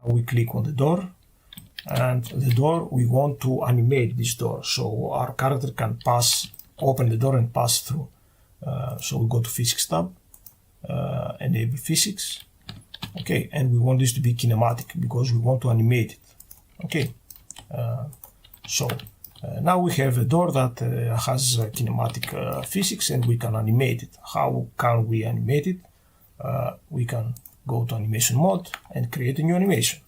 We click on the door, and the door, we want to animate this door so our character can open the door and pass through. So we go to physics tab, enable physics. Okay, and we want this to be kinematic because we want to animate it. Okay, now we have a door that has kinematic physics, and we can animate it. How can we animate it? We can go to animation mode and create a new animation,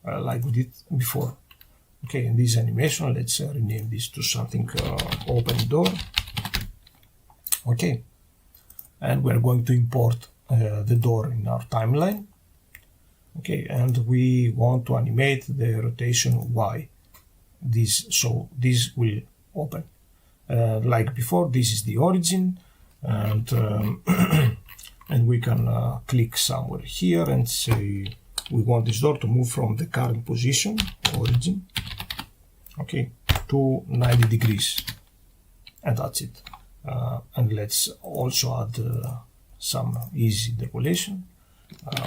like we did before. Okay, in this animation, let's rename this to something open door. Okay, and we're going to import the door in our timeline. Okay, and we want to animate the rotation Y. So this will open. Like before, this is the origin, and and we can click somewhere here and say we want this door to move from the current position, origin, okay, to 90 degrees, and that's it. And let's also add some easy interpolation.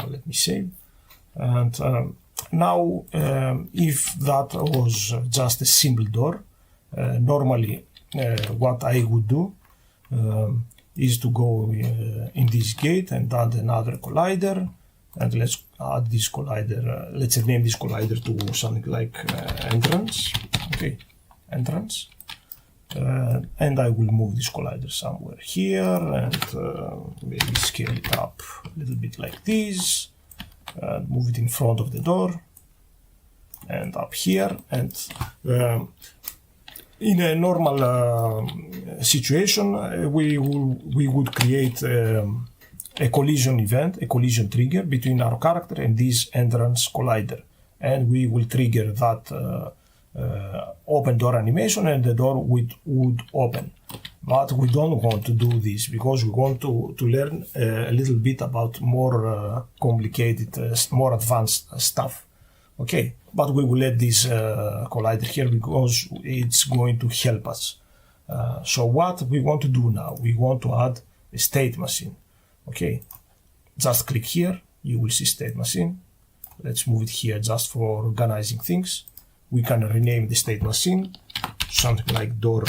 Let me save. And now, if that was just a simple door, normally what I would do is to go in this gate and add another collider, and let's add this collider, let's rename this collider to something like entrance. Okay, entrance. And I will move this collider somewhere here, and maybe scale it up a little bit like this. Move it in front of the door and up here, and in a normal situation we would create a collision event, a collision trigger between our character and this entrance collider, and we will trigger that open door animation, and the door would open. But we don't want to do this because we want to learn a little bit about more complicated, more advanced stuff. Okay, but we will add this collider here because it's going to help us. So what we want to do now, we want to add a state machine. Okay, just click here, you will see state machine. Let's move it here just for organizing things. We can rename the state machine, something like door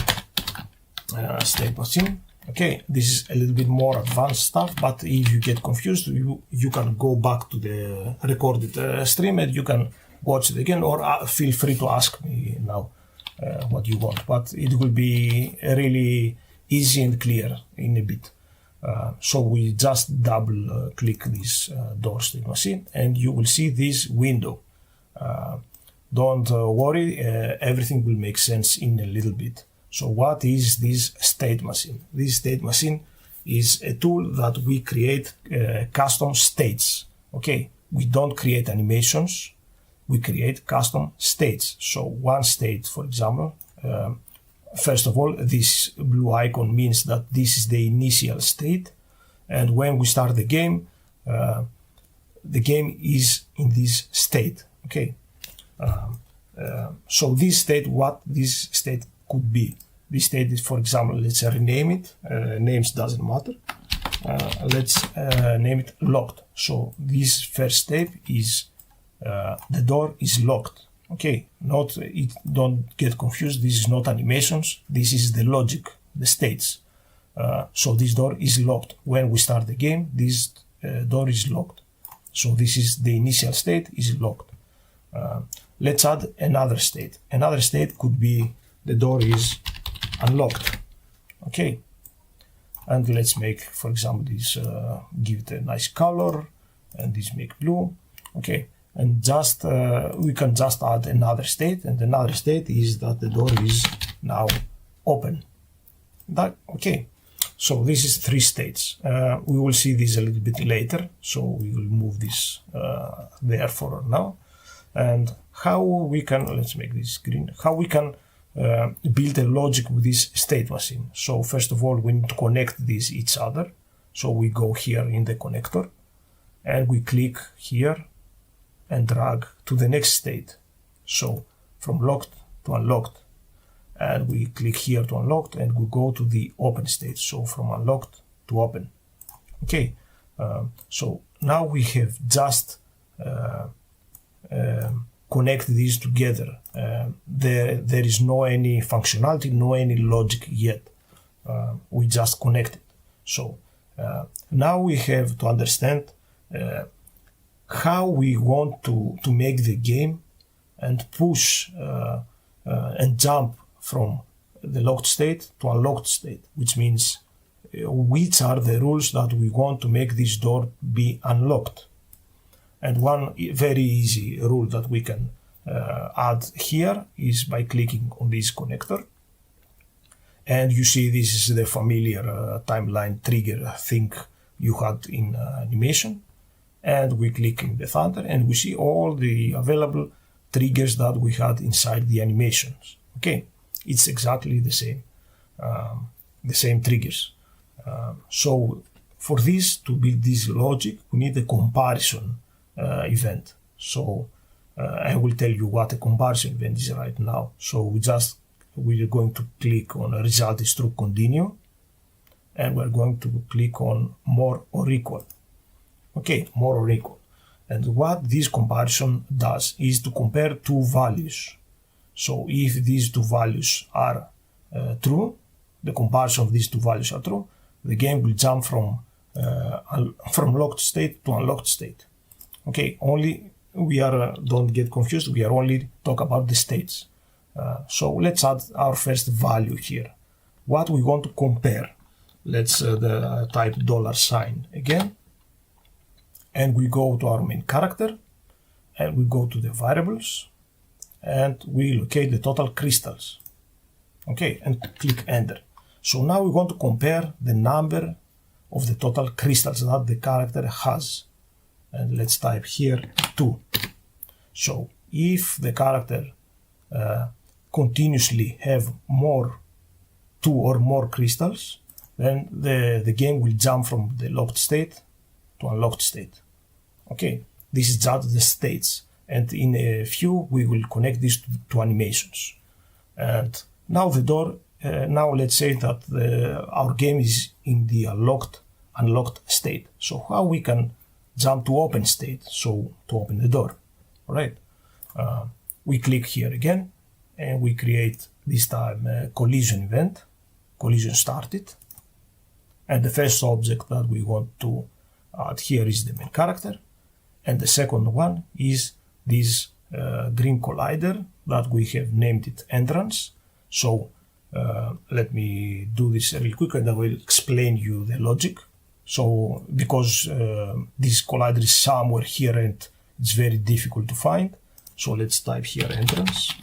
state machine. Okay, this is a little bit more advanced stuff, but if you get confused, you can go back to the recorded stream and you can watch it again, or feel free to ask me now what you want, but it will be really easy and clear in a bit. So we just double click this door state machine and you will see this window. Don't worry, everything will make sense in a little bit. So what is this state machine? This state machine is a tool that we create custom states. Okay, we don't create animations, we create custom states. So one state, for example, first of all, this blue icon means that this is the initial state, and when we start the game is in this state. Okay, so this state, what this state could be. This state is, for example, let's rename it. Names doesn't matter. Let's name it locked. So this first step is the door is locked. Okay, don't get confused. This is not animations. This is the logic, the states. So this door is locked. When we start the game, this door is locked. So this is the initial state is locked. Let's add another state. Another state could be the door is unlocked. Okay, and let's make, for example, this give it a nice color, and this make blue. Okay, and just we can just add another state, and another state is that the door is now open. Okay, so this is 3 states. We will see this a little bit later, so we will move this there for now. And how we can, let's make this green, how we can build a logic with this state machine. So first of all, we need to connect these each other. So we go here in the connector and we click here and drag to the next state. So from locked to unlocked, and we click here to unlocked and we go to the open state. So from unlocked to open. Okay, so now we have just connect these together. There is no any functionality, no any logic yet. We just connect it. So now we have to understand how we want to make the game and push and jump from the locked state to unlocked state, which means which are the rules that we want to make this door be unlocked. And one very easy rule that we can add here is by clicking on this connector. And you see this is the familiar timeline trigger thing you had in animation. And we click in the thunder and we see all the available triggers that we had inside the animations. Okay, it's exactly the same triggers. So for this, to build this logic, we need a comparison event. So I will tell you what a comparison event is right now. So we're going to click on result is true continue, and we're going to click on more or equal. Okay, more or equal. And what this comparison does is to compare two values. So if these two values are true, the comparison of these two values are true, the game will jump from locked state to unlocked state. Okay, only we are, don't get confused, we are only talk about the states. So let's add our first value here. What we want to compare, let's type $sign again, and we go to our main character, and we go to the variables, and we locate the total crystals. Okay, and click enter. So now we want to compare the number of the total crystals that the character has. And let's type here 2. So if the character continuously have 2 or more crystals, then the game will jump from the locked state to unlocked state. Okay, this is just the states. And in a few, we will connect this to animations. And now the door, now let's say that our game is in the unlocked state. So how we can jump to open state, so to open the door, all right? We click here again, and we create this time a collision event, collision started. And the first object that we want to add here is the main character. And the second one is this green collider that we have named it entrance. So let me do this real quick and I will explain you the logic. So because this collider is somewhere here and it's very difficult to find. So let's type here entrance.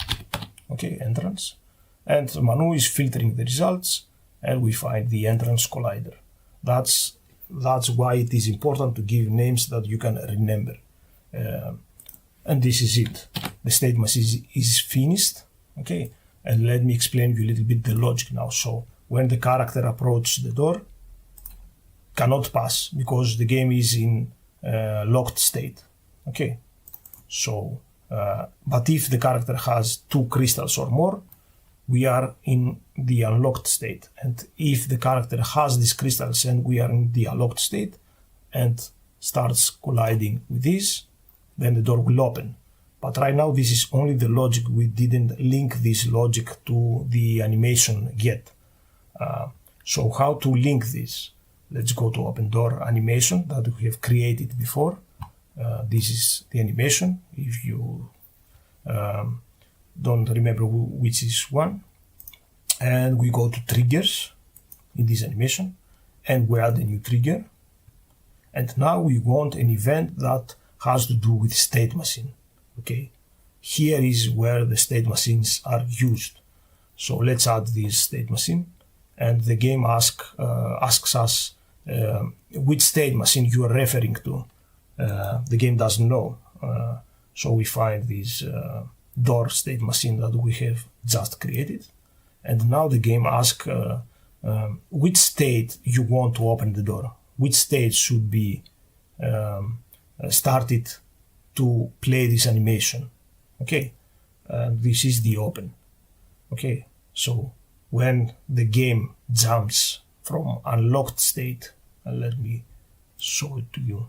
Okay, entrance. And MANU is filtering the results and we find the entrance collider. That's why it is important to give names that you can remember. And this is it. The statement is finished. Okay, and let me explain you a little bit the logic now. So when the character approaches the door, cannot pass because the game is in locked state. Okay, so but if the character has 2 crystals or more, we are in the unlocked state. And if the character has these crystals and we are in the unlocked state and starts colliding with this, then the door will open. But right now this is only the logic. We didn't link this logic to the animation yet. So how to link this? Let's go to open door animation that we have created before. This is the animation. If you don't remember which is one, and we go to triggers in this animation and we add a new trigger. And now we want an event that has to do with state machine. Okay, here is where the state machines are used. So let's add this state machine, and the game asks us which state machine you are referring to. The game doesn't know, so we find this door state machine that we have just created, and now the game asks which state you want to open the door, which state should be started to play this animation. Okay, this is the open. Okay, so when the game jumps from unlocked state, and let me show it to you.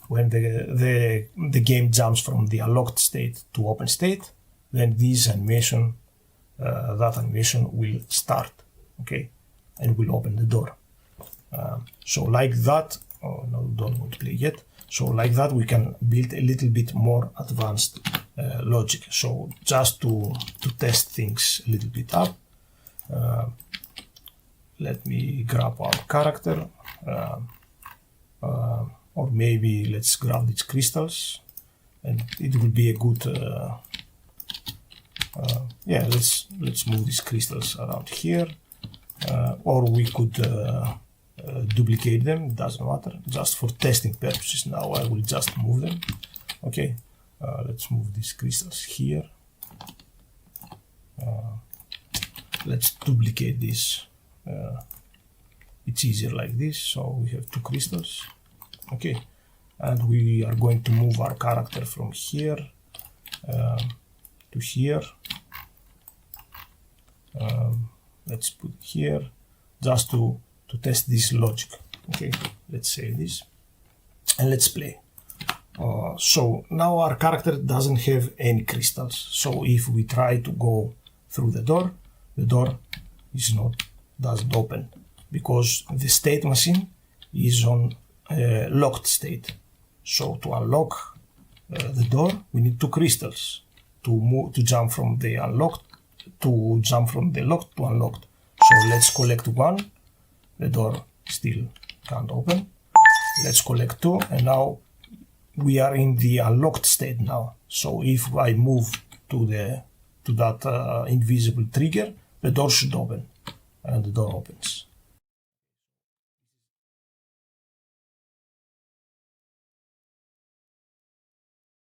when the game jumps from the unlocked state to open state, then this animation, that animation will start, okay, and will open the door. So like that, oh no, don't want to play yet. So like that, we can build a little bit more advanced logic. So just to test things a little bit up, let me grab our character, or maybe let's grab these crystals, and it will be a good, yeah, let's move these crystals around here, or we could duplicate them, doesn't matter, just for testing purposes. Now I will just move them. Okay, let's move these crystals here. Let's duplicate this. It's easier like this, so we have 2 crystals. Okay, and we are going to move our character from here to here. Let's put here just to test this logic. Okay, let's save this and let's play. So now our character doesn't have any crystals. So if we try to go through the door is doesn't open because the state machine is on locked state. So to unlock the door, we need 2 crystals to jump from the locked to unlocked. So let's collect 1. The door still can't open. Let's collect 2, and now we are in the unlocked state now. So if I move to that invisible trigger, the door should open, and the door opens.